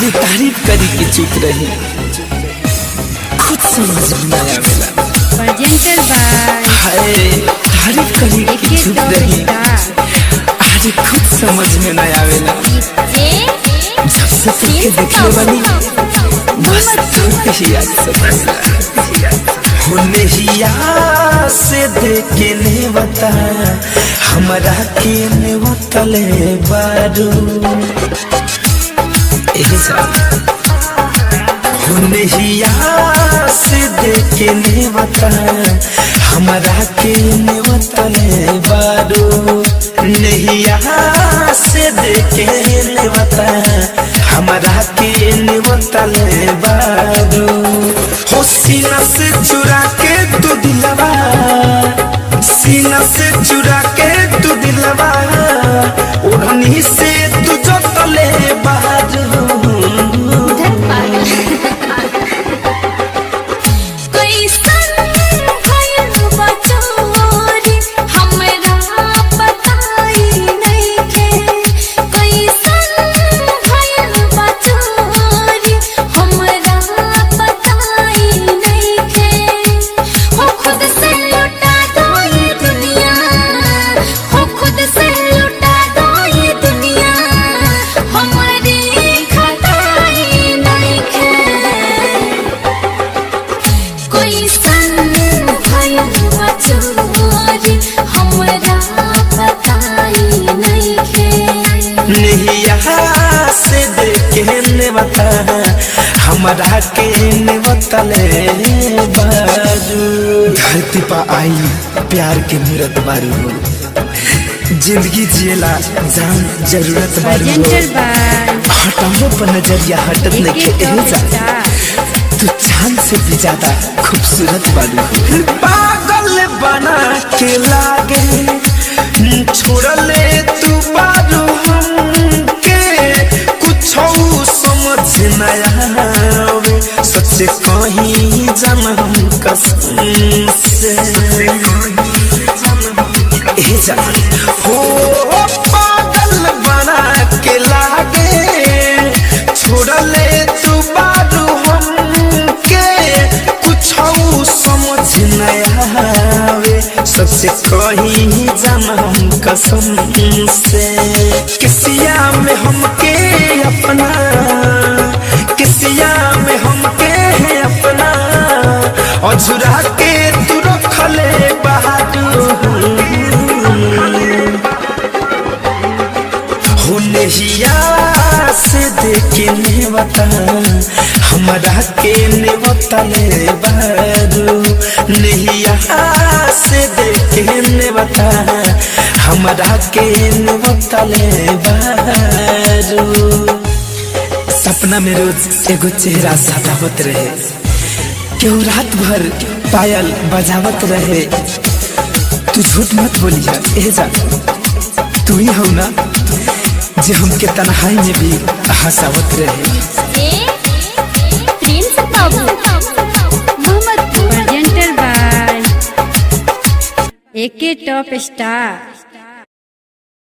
खाली तारीफ करी के चुप रही, खुद समझ में ना आवेला। प्रेजेंटेड बाय हाय तारीफ करी के चुप रही, आज खुद समझ में ना आवेला। जब से तुझे देखले बनी बस तुझे ही याद सतावेला। होने ही याद से देखे ने बता हमरा के ने बतले बारू होने ही याद से देखे ने बता हमरा के ने बतले बारू नहीं यहाँ से देखे ने बता हमरा के ने बतले बारू हो सीना से चुरा के तू दिलवा, सीना से चुरा के तू दिलवा ओढ़नी से तू जो तले बारू। नहीं यहाँ से देखे ने बता हमरा के ने बतले बारू। धरती पर आई प्यार के मूरत बारू हो, जिंदगी जिएला जान जरूरत बारू हो। हटाओ पर नजरिया हटत नहीं जा, तू चांद से भी ज्यादा खूबसूरत बारू हो। पागल बना के लागे छोड़ले तू बारू हमके कुछ समझ न आवे सच कहीं जन्म कसम से जान हो पागल बना के लागे छोड़ले तू बारू हमके कुछ समझ न आवे सबसे कहीं जन्म कसम से। किसिया में हमके अपना, किसिया में हमके अपना अझुरा के तू रखले बहादुर होने हिया से देखे ने बता हमरा के ने बतले बारू। नहीं यहाँ से देखे ने बता हमरा के ने बतले बारू। सपना में रोज एगो चेहरा सतावत रहे, क्यों रात भर पायल बजावत रहे। तू झूठ मत बोलिया एजा, तू ही हो ना जे हमके तन्हाई में भी हंसावत रहे। Presented by AK top star.